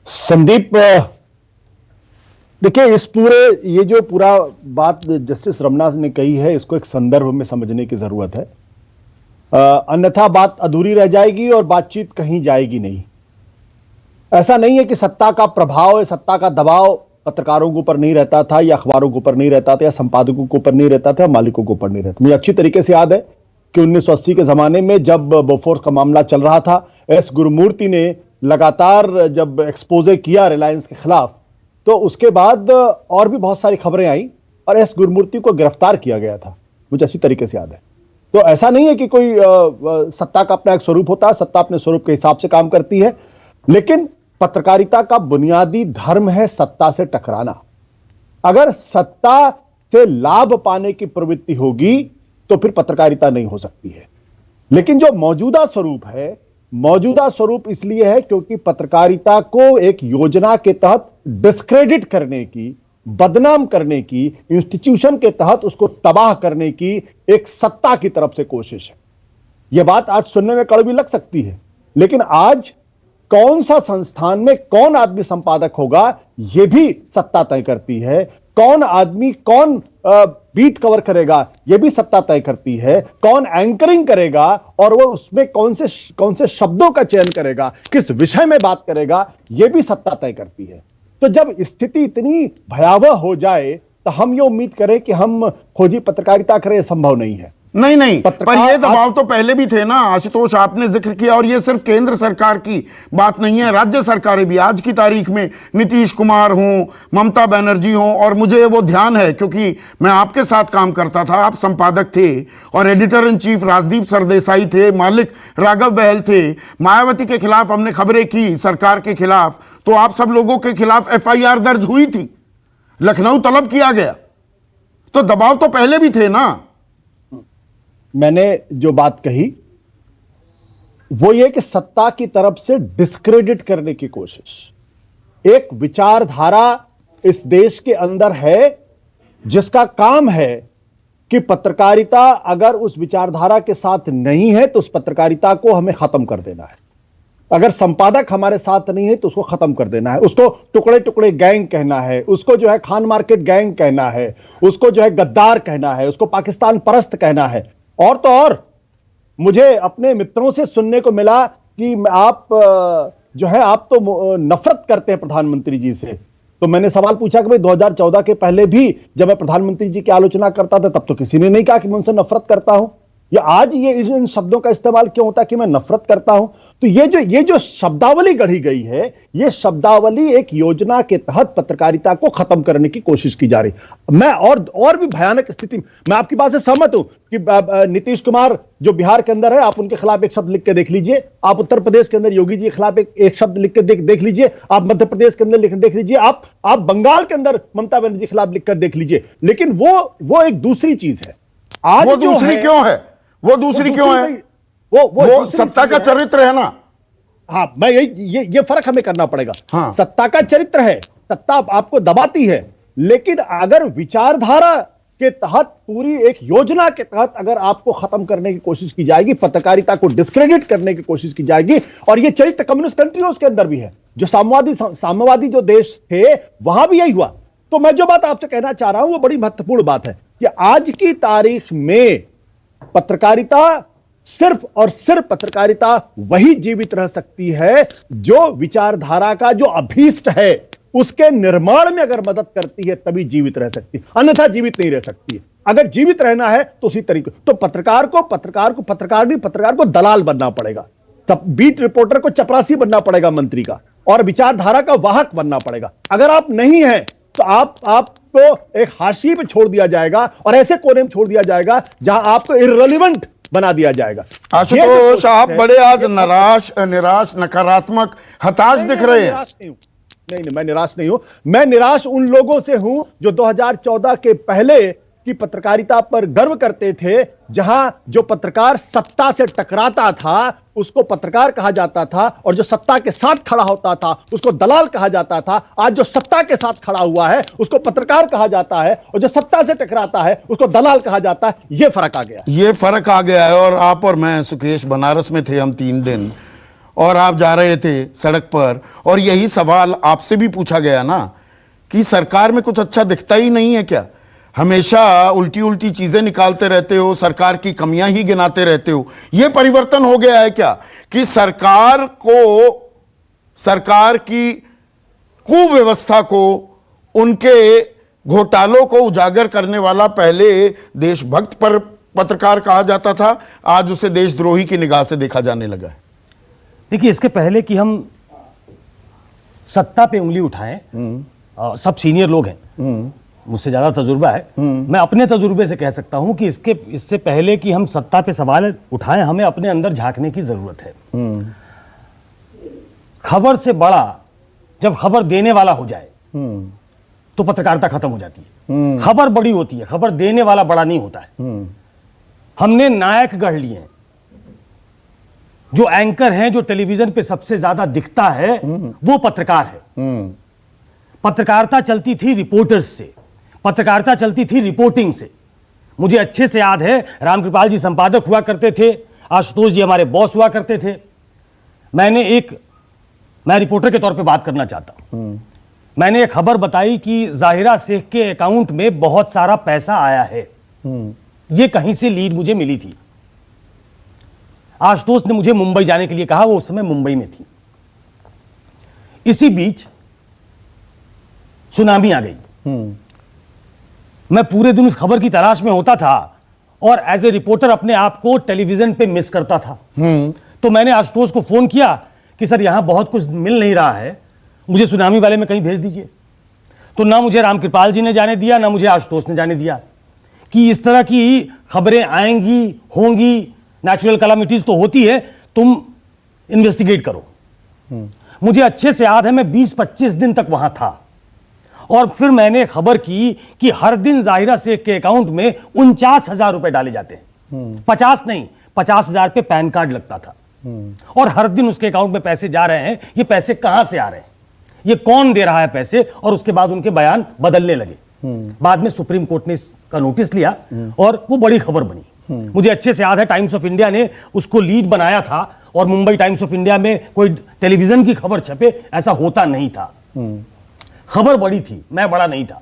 [SPEAKER 5] संदीप, देखिए इस पूरे ये जो पूरा बात जस्टिस रमन्ना ने कही है, इसको एक संदर्भ में समझने की जरूरत है। अन्यथा बात अधूरी रह जाएगी और बातचीत कहीं जाएगी नहीं। ऐसा नहीं है कि सत्ता का प्रभाव, सत्ता का दबाव पत्रकारों के ऊपर नहीं रहता था, या अखबारों के ऊपर नहीं रहता था, या संपादकों के ऊपर नहीं रहता था, मालिकों के ऊपर नहीं रहता। मुझे अच्छी तरीके से याद है कि 1980 के जमाने में जब बोफोर्स का मामला चल रहा था, एस गुरुमूर्ति ने लगातार जब एक्सपोजे किया रिलायंस के खिलाफ, तो उसके बाद और भी बहुत सारी खबरें आई और एस गुरुमूर्ति को गिरफ्तार किया गया था। मुझे अच्छी तरीके से याद है। तो ऐसा नहीं है कि कोई सत्ता का अपना एक स्वरूप होता है, सत्ता अपने स्वरूप के हिसाब से काम करती है, लेकिन पत्रकारिता का बुनियादी धर्म है सत्ता से टकराना। अगर सत्ता से लाभ पाने की प्रवृत्ति होगी तो फिर पत्रकारिता नहीं हो सकती है। लेकिन जो मौजूदा स्वरूप है, मौजूदा स्वरूप इसलिए है क्योंकि पत्रकारिता को एक योजना के तहत डिस्क्रेडिट करने की, बदनाम करने की, इंस्टीट्यूशन के तहत उसको तबाह करने की एक सत्ता की तरफ से कोशिश है। यह बात आज सुनने में कड़वी लग सकती है, लेकिन आज कौन सा संस्थान में कौन आदमी संपादक होगा यह भी सत्ता तय करती है। कौन आदमी कौन बीट कवर करेगा यह भी सत्ता तय करती है। कौन एंकरिंग करेगा और वो उसमें कौन से शब्दों का चयन करेगा, किस विषय में बात करेगा, यह भी सत्ता तय करती है। तो जब स्थिति इतनी भयावह हो जाए तो हम ये उम्मीद करें कि हम खोजी पत्रकारिता करें, संभव नहीं है।
[SPEAKER 1] नहीं, पर ये दबाव तो पहले भी थे ना आशुतोष, आपने जिक्र किया। और ये सिर्फ केंद्र सरकार की बात नहीं है, राज्य सरकारें भी आज की तारीख में, नीतीश कुमार हों, ममता बनर्जी हों, और मुझे वो ध्यान है क्योंकि मैं आपके साथ काम करता था, आप संपादक थे और editor in chief Rajdeep Sardesai थे, मालिक राघव बहल थे। मायावती के खिलाफ हमने खबरें की, सरकार के खिलाफ, तो आप सब लोगों के खिलाफ FIR दर्ज हुई थी, लखनऊ तलब किया गया। तो दबाव तो पहले भी थे ना।
[SPEAKER 5] मैंने जो बात कही वो ये कि सत्ता की तरफ से डिस्क्रेडिट करने की कोशिश, एक विचारधारा इस देश के अंदर है जिसका काम है कि पत्रकारिता अगर उस विचारधारा के साथ नहीं है तो उस पत्रकारिता को हमें खत्म कर देना है। अगर संपादक हमारे साथ नहीं है तो उसको खत्म कर देना है। उसको टुकड़े टुकड़े गैंग कहना है, उसको जो है खान मार्केट गैंग कहना है, उसको जो है गद्दार कहना है, उसको पाकिस्तान परस्त कहना है। और तो और मुझे अपने मित्रों से सुनने को मिला कि आप जो है आप तो नफरत करते हैं प्रधानमंत्री जी से। तो मैंने सवाल पूछा कि भाई 2014 के पहले भी जब मैं प्रधानमंत्री जी की आलोचना करता था तब तो किसी ने नहीं कहा कि मैं उनसे नफरत करता हूं, या आज ये इन शब्दों का इस्तेमाल क्यों होता है कि मैं नफरत करता हूं। तो ये जो शब्दावली गढ़ी गई है, ये शब्दावली एक योजना के तहत पत्रकारिता को खत्म करने की कोशिश की जा रही। मैं और भी भयानक स्थिति, मैं आपकी बात से सहमत हूं कि नीतीश कुमार जो बिहार के अंदर है, आप उनके खिलाफ एक शब्द लिख के देख लीजिए। आप उत्तर प्रदेश के अंदर योगी जी के खिलाफ एक शब्द लिख के देख लीजिए। आप मध्य प्रदेश के अंदर देख लीजिए। आप बंगाल के अंदर ममता बनर्जी के खिलाफ लिखकर देख लीजिए। लेकिन वो एक दूसरी चीज है। आज
[SPEAKER 1] वो दूसरी क्यों है? वो दूसरी क्यों है? वो सत्ता का चरित्र है ना।
[SPEAKER 5] हाँ, मैं ये फर्क हमें करना पड़ेगा।
[SPEAKER 1] हाँ।
[SPEAKER 5] सत्ता का चरित्र है, सत्ता आपको दबाती है, लेकिन अगर विचारधारा के तहत पूरी एक योजना के तहत अगर आपको खत्म करने की कोशिश की जाएगी, पत्रकारिता को डिस्क्रेडिट करने की कोशिश की जाएगी, और ये चरित्र कम्युनिस्ट कंट्रियों के अंदर भी है, जो साम्यवादी जो देश थे वहां भी यही हुआ। तो मैं जो बात आपसे कहना चाह रहा हूं वो बड़ी महत्वपूर्ण बात है कि आज की तारीख में पत्रकारिता सिर्फ और सिर्फ पत्रकारिता वही जीवित रह सकती है जो विचारधारा का जो अभीष्ट है उसके निर्माण में अगर मदद करती है, तभी जीवित रह सकती है, अन्यथा जीवित नहीं रह सकती है। अगर जीवित रहना है तो उसी तरीके, तो पत्रकार को दलाल बनना पड़ेगा, तब बीट रिपोर्टर को चपरासी बनना पड़ेगा मंत्री का, और विचारधारा का वाहक बनना पड़ेगा। अगर आप नहीं हैं तो आपको एक हाशिए पे छोड़ दिया जाएगा और ऐसे कोने में छोड़ दिया जाएगा जहां आपको इररिलेवेंट बना दिया जाएगा।
[SPEAKER 1] आशुतोष, आप बड़े आज निराश, नकारात्मक, हताश दिख रहे हैं।
[SPEAKER 5] नहीं, मैं निराश नहीं हूं। मैं निराश उन लोगों से हूं जो 2014 के पहले की पत्रकारिता पर गर्व करते थे, जहां जो पत्रकार सत्ता से टकराता था उसको पत्रकार कहा जाता था, और जो सत्ता के साथ खड़ा होता था उसको दलाल कहा जाता था। आज जो सत्ता के साथ खड़ा हुआ है उसको पत्रकार कहा जाता है, और जो सत्ता से टकराता है उसको दलाल कहा जाता है। यह फर्क आ गया,
[SPEAKER 1] ये फर्क आ गया है। और आप और मैं, सुकेश, बनारस में थे हम 3 दिन, और आप जा रहे थे सड़क पर, और यही सवाल आपसे भी पूछा गया ना कि सरकार में कुछ अच्छा दिखता ही नहीं है क्या? हमेशा उल्टी उल्टी चीजें निकालते रहते हो, सरकार की कमियां ही गिनाते रहते हो। यह परिवर्तन हो गया है क्या कि सरकार की कुव्यवस्था को, उनके घोटालों को उजागर करने वाला पहले देशभक्त पर पत्रकार कहा जाता था, आज उसे देशद्रोही की निगाह से देखा जाने लगा है।
[SPEAKER 6] देखिए, इसके पहले कि हम सत्ता पे उंगली उठाएं, सब सीनियर लोग हैं, मुझसे ज्यादा तजुर्बा है, मैं अपने तजुर्बे से कह सकता हूं कि इससे पहले कि हम सत्ता पे सवाल उठाएं, हमें अपने अंदर झांकने की जरूरत है। खबर से बड़ा जब खबर देने वाला हो जाए तो पत्रकारिता खत्म हो जाती है। खबर बड़ी होती है, खबर देने वाला बड़ा नहीं होता है। हमने नायक गढ़ लिए हैं, जो एंकर हैं, जो टेलीविजन पे सबसे ज्यादा दिखता है वो पत्रकार है। पत्रकारिता चलती थी रिपोर्टर्स से, पत्रकारिता चलती थी रिपोर्टिंग से। मुझे अच्छे से याद है, रामकृपाल जी संपादक हुआ करते थे, आशुतोष जी हमारे बॉस हुआ करते थे। मैं रिपोर्टर के तौर पे बात करना चाहता हूं। मैंने एक खबर बताई कि जाहिरा शेख के अकाउंट में बहुत सारा पैसा आया है। यह कहीं से लीड मुझे मिली थी। आशुतोष ने मुझे मुंबई जाने के लिए कहा, वो उस समय मुंबई में थी। इसी बीच सुनामी आ गई। मैं पूरे दिन उस खबर की तलाश में होता था और एज ए रिपोर्टर अपने आप को टेलीविजन पे मिस करता था। तो मैंने आशुतोष को फोन किया कि सर यहां बहुत कुछ मिल नहीं रहा है, मुझे सुनामी वाले में कहीं भेज दीजिए। तो ना मुझे रामकृपाल जी ने जाने दिया, ना मुझे आशुतोष ने जाने दिया कि इस तरह की खबरें आएंगी, होंगी, नेचुरल कैलामिटीज तो होती है, तुम इन्वेस्टिगेट करो। मुझे अच्छे से याद है, मैं 20-25 दिन तक वहां था, और फिर मैंने खबर की कि हर दिन जाहिरा शेख के अकाउंट में 49,000 रुपए डाले जाते हैं। 50 नहीं, 50,000 पे पैन कार्ड लगता था, और हर दिन उसके अकाउंट में पैसे जा रहे हैं। ये पैसे कहां से आ रहे हैं, ये कौन दे रहा है पैसे? और उसके बाद उनके बयान बदलने लगे। बाद में सुप्रीम कोर्ट ने इसका नोटिस लिया और वो बड़ी खबर बनी। मुझे अच्छे से याद है, टाइम्स ऑफ इंडिया ने उसको लीड बनाया था, और मुंबई टाइम्स ऑफ इंडिया में कोई टेलीविजन की खबर छपे ऐसा होता नहीं था। खबर बड़ी थी, मैं बड़ा नहीं था।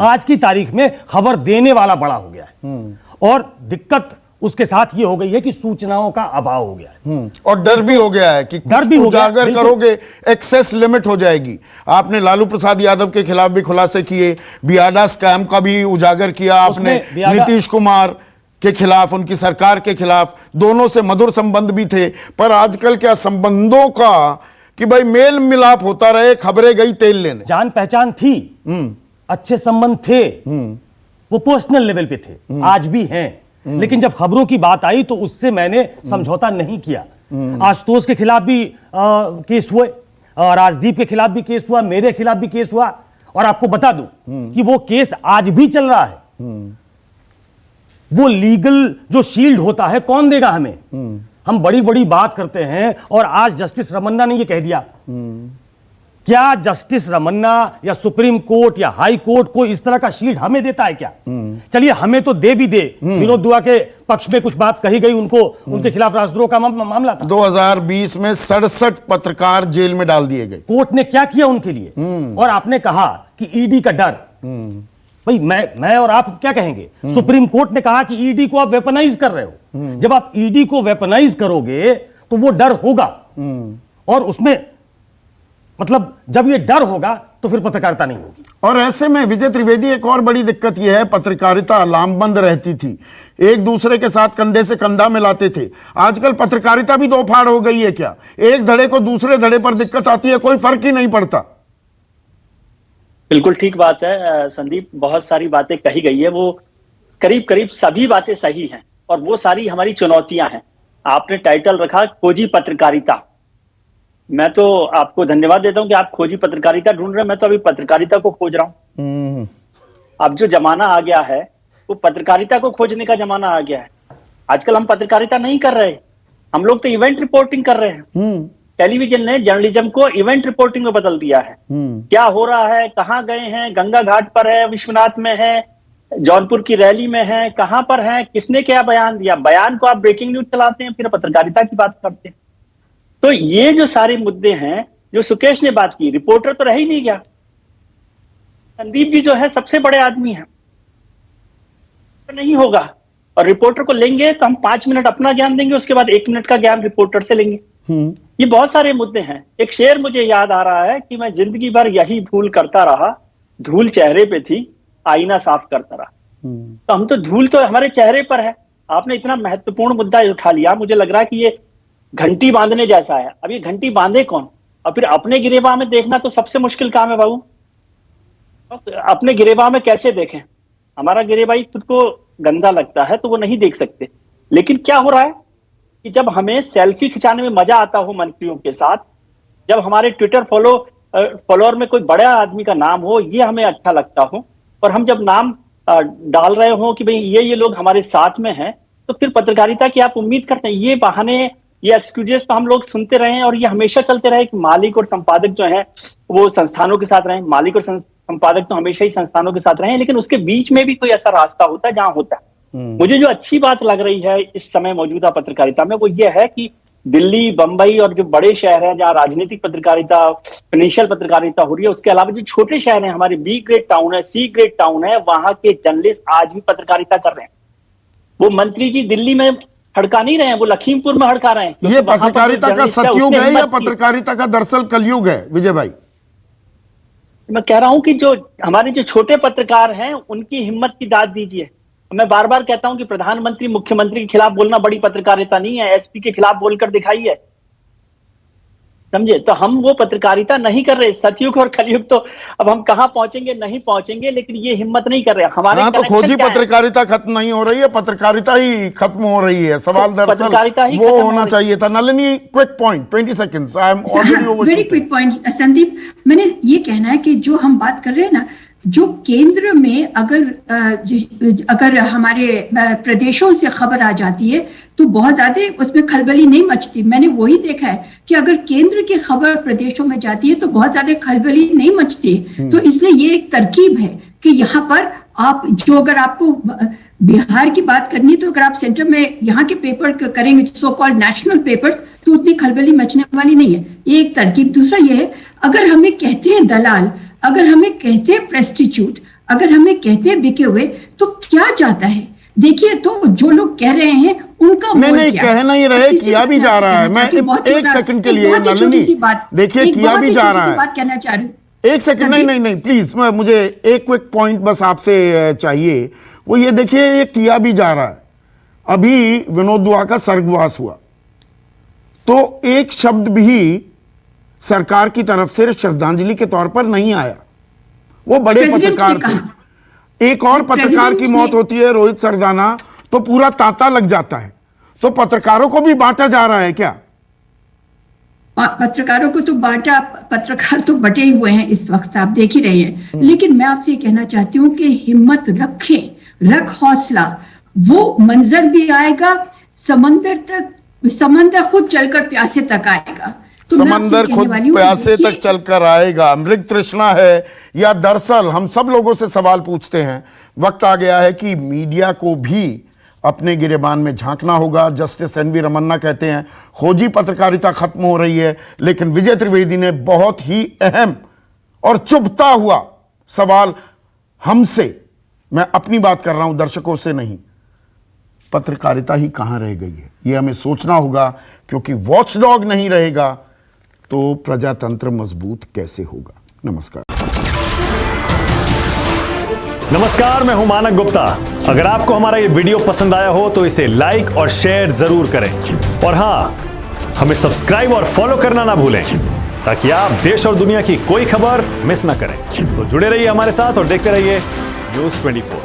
[SPEAKER 6] आज की तारीख में खबर देने वाला बड़ा हो गया है, और दिक्कत उसके साथ ये हो गई है कि सूचनाओं का अभाव हो गया है,
[SPEAKER 1] और डर भी हो गया है कि
[SPEAKER 6] डर भी हो गया,
[SPEAKER 1] उजागर करोगे एक्सेस लिमिट हो जाएगी। आपने लालू प्रसाद यादव के खिलाफ भी खुलासे किए, बियाडा स्कैम का भी उजागर किया आपने, नीतीश कुमार के खिलाफ, उनकी सरकार के खिलाफ, दोनों से मधुर संबंध भी थे। पर आजकल क्या संबंधों का कि भाई मेल मिलाप होता रहे, खबरें गई तेल लेने।
[SPEAKER 6] जान पहचान थी, अच्छे संबंध थे, वो पर्सनल लेवल पे थे, आज भी हैं। लेकिन जब खबरों की बात आई तो उससे मैंने समझौता नहीं किया। आशुतोष के खिलाफ भी केस हुए, राजदीप के खिलाफ भी केस हुआ, मेरे खिलाफ भी केस हुआ, और आपको बता दूं कि वो केस आज भी चल रहा है। वो लीगल जो शील्ड होता है कौन देगा हमें? हम बड़ी बड़ी बात करते हैं, और आज जस्टिस रमन्ना ने ये कह दिया। क्या जस्टिस रमन्ना या सुप्रीम कोर्ट या हाई कोर्ट को इस तरह का शील्ड हमें देता है क्या? चलिए हमें तो दे भी दे। विनोद दुआ के पक्ष में कुछ बात कही गई, उनको उनके खिलाफ राजद्रोह का मामला था।
[SPEAKER 1] 2020 में 67 पत्रकार जेल में डाल दिए गए।
[SPEAKER 6] कोर्ट ने क्या किया उनके लिए? और आपने कहा कि ईडी का डर। भाई मैं और आप क्या कहेंगे? सुप्रीम कोर्ट ने कहा कि ईडी को आप वेपनाइज कर रहे हो। जब आप ईडी को वेपनाइज करोगे तो वो डर होगा, और उसमें मतलब जब ये डर होगा तो फिर पत्रकारिता नहीं होगी।
[SPEAKER 1] और ऐसे में विजय त्रिवेदी, एक और बड़ी दिक्कत यह है, पत्रकारिता लामबंद रहती थी, एक दूसरे के साथ कंधे से कंधा मिलाते थे। आजकल पत्रकारिता भी दो फाड़ हो गई है क्या? एक धड़े को दूसरे धड़े पर दिक्कत आती है, कोई फर्क ही नहीं पड़ता।
[SPEAKER 7] बिल्कुल ठीक बात है संदीप, बहुत सारी बातें कही गई है, वो करीब करीब सभी बातें सही हैं, और वो सारी हमारी चुनौतियां हैं। आपने टाइटल रखा खोजी पत्रकारिता, मैं तो आपको धन्यवाद देता हूं कि आप खोजी पत्रकारिता ढूंढ रहे हैं, मैं तो अभी पत्रकारिता को खोज रहा हूं। अब जो जमाना आ गया है वो पत्रकारिता को खोजने का जमाना आ गया है। आजकल हम पत्रकारिता नहीं कर रहे, हम लोग तो इवेंट रिपोर्टिंग कर रहे हैं। टेलीविजन ने जर्नलिज्म को इवेंट रिपोर्टिंग में बदल दिया है। क्या हो रहा है, कहाँ गए हैं, गंगा घाट पर है, विश्वनाथ में है, जौनपुर की रैली में है, कहां पर है, किसने क्या बयान दिया, बयान को आप ब्रेकिंग न्यूज चलाते हैं, फिर पत्रकारिता की बात करते हैं। तो ये जो सारे मुद्दे हैं जो सुकेश ने बात की, रिपोर्टर तो रह ही नहीं गया। संदीप जी जो है सबसे बड़े आदमी हैं, तो नहीं होगा। और रिपोर्टर को लेंगे तो हम 5 मिनट अपना ज्ञान देंगे, उसके बाद 1 मिनट का ज्ञान रिपोर्टर से लेंगे। ये बहुत सारे मुद्दे हैं। एक शेर मुझे याद आ रहा है कि मैं जिंदगी भर यही भूल करता रहा, धूल चेहरे पे थी, आईना साफ करता रहा। तो हम तो धूल तो हमारे चेहरे पर है। आपने इतना महत्वपूर्ण मुद्दा उठा लिया, मुझे लग रहा है कि ये घंटी बांधने जैसा है। अब ये घंटी बांधे कौन, और फिर अपने गिरेबान में देखना तो सबसे मुश्किल काम है बाबू। अपने गिरेबान में कैसे देखें, हमारा गिरेबाई खुद को गंदा लगता है तो वो नहीं देख सकते। लेकिन क्या हो रहा है कि जब हमें सेल्फी खिंचाने में मजा आता हो मंत्रियों के साथ, जब हमारे ट्विटर फॉलोअर में कोई बड़ा आदमी का नाम हो, ये हमें अच्छा लगता हो, और हम जब नाम डाल रहे हो कि भाई ये लोग हमारे साथ में हैं, तो फिर पत्रकारिता की आप उम्मीद करते हैं। ये बहाने, ये एक्सक्यूजेस तो हम लोग सुनते रहे और ये हमेशा चलते रहे कि मालिक और संपादक जो है वो संस्थानों के साथ रहे। मालिक और संपादक तो हमेशा ही संस्थानों के साथ रहे, लेकिन उसके बीच में भी कोई ऐसा रास्ता होता है जहां होता है। मुझे जो अच्छी बात लग रही है इस समय मौजूदा पत्रकारिता में, वो ये है कि दिल्ली, बंबई और जो बड़े शहर हैं जहां राजनीतिक पत्रकारिता, फाइनेंशियल पत्रकारिता हो रही है, उसके अलावा जो छोटे शहर हैं, हमारे बी ग्रेड टाउन है, सी ग्रेड टाउन है, वहां के जर्नलिस्ट आज भी पत्रकारिता कर रहे हैं। वो मंत्री जी दिल्ली में हड़का नहीं रहे हैं, वो लखीमपुर में हड़का रहे हैं।
[SPEAKER 1] ये पत्रकारिता का सतयुग है या पत्रकारिता का दरअसल कलयुग है विजय भाई?
[SPEAKER 7] मैं कह रहा हूं कि जो हमारे जो छोटे पत्रकार हैं उनकी हिम्मत की दाद दीजिए। मैं बार बार कहता हूं कि प्रधानमंत्री, मुख्यमंत्री के खिलाफ बोलना बड़ी पत्रकारिता नहीं है, एसपी के खिलाफ बोलकर दिखाइए, समझे? तो हम वो पत्रकारिता नहीं कर रहे। सतयुग और कलयुग तो अब हम कहां पहुंचेंगे, नहीं पहुंचेंगे, लेकिन ये हिम्मत नहीं कर रहे हमारे।
[SPEAKER 1] हाँ, तो खोजी पत्रकारिता खत्म नहीं हो रही है, पत्रकारिता ही खत्म हो रही है। सवाल दरअसल वो होना चाहिए था। Nalini, quick point, 20 seconds, I am already over.
[SPEAKER 2] Very quick point Sandeep, मैंने ये कहना है कि जो हम बात कर रहे हैं ना, जो केंद्र में अगर हमारे प्रदेशों से खबर आ जाती है तो बहुत ज्यादा उसमें खलबली नहीं मचती। मैंने वही देखा है कि अगर केंद्र की खबर प्रदेशों में जाती है तो बहुत ज्यादा खलबली नहीं मचती। तो इसलिए ये एक तरकीब है कि यहाँ पर आप जो, अगर आपको बिहार की बात करनी तो अगर आप सेंटर में यहाँ के पेपर करेंगे, सो कॉल्ड नेशनल पेपर्स, तो उतनी खलबली मचने वाली नहीं है। ये एक तरकीब। दूसरा ये है, अगर हमें कहते हैं दलाल, अगर हमें कहते हैं प्रेस्टिट्यूट, अगर हमें कहते हैं बिके हुए, तो क्या जाता है? देखिए, तो जो लोग कह रहे हैं उनका
[SPEAKER 1] नहीं कह नहीं रहे, किया भी जा रहा है। मैं एक सेकंड के लिए नलिनी, देखिए किया भी जा रहा है।
[SPEAKER 2] बात कहना चाह रही हूँ,
[SPEAKER 1] एक सेकंड, नहीं प्लीज, मुझे एक क्विक पॉइंट बस आपसे चाहिए। वो ये देखिए, ये किया भी जा रहा है। अभी विनोद दुआ का स्वर्गवास हुआ तो एक शब्द भी सरकार की तरफ से श्रद्धांजलि के तौर पर नहीं आया। वो बड़े पत्रकार थे। एक और पत्रकार की मौत होती है, रोहित सरदाना, तो पूरा तांता लग जाता है। तो पत्रकारों को भी बांटा जा रहा है क्या?
[SPEAKER 2] पत्रकारों को तो बांटा, पत्रकार तो बटे ही हुए हैं इस वक्त, आप देख ही रहे हैं। लेकिन मैं आपसे कहना चाहती हूँ कि हिम्मत रखें, रख हौसला, वो मंजर भी आएगा, समंदर खुद चलकर प्यासे तक आएगा। तो
[SPEAKER 1] समंदर खुद प्यासे तक चलकर आएगा। मृग तृष्णा है या दरअसल हम सब लोगों से सवाल पूछते हैं, वक्त आ गया है कि मीडिया को भी अपने गिरेबान में झांकना होगा। जस्टिस एनवी रमन्ना कहते हैं खोजी पत्रकारिता खत्म हो रही है, लेकिन विजय त्रिवेदी ने बहुत ही अहम और चुभता हुआ सवाल हमसे, मैं अपनी बात कर रहा हूं, दर्शकों से नहीं, पत्रकारिता ही कहां रह गई है, यह हमें सोचना होगा। क्योंकि वॉचडॉग नहीं रहेगा तो प्रजातंत्र मजबूत कैसे होगा?
[SPEAKER 8] नमस्कार, मैं हूं मानक गुप्ता। अगर आपको हमारा ये वीडियो पसंद आया हो तो इसे लाइक और शेयर जरूर करें, और हां, हमें सब्सक्राइब और फॉलो करना ना भूलें ताकि आप देश और दुनिया की कोई खबर मिस ना करें। तो जुड़े रहिए हमारे साथ और देखते रहिए न्यूज़ 24।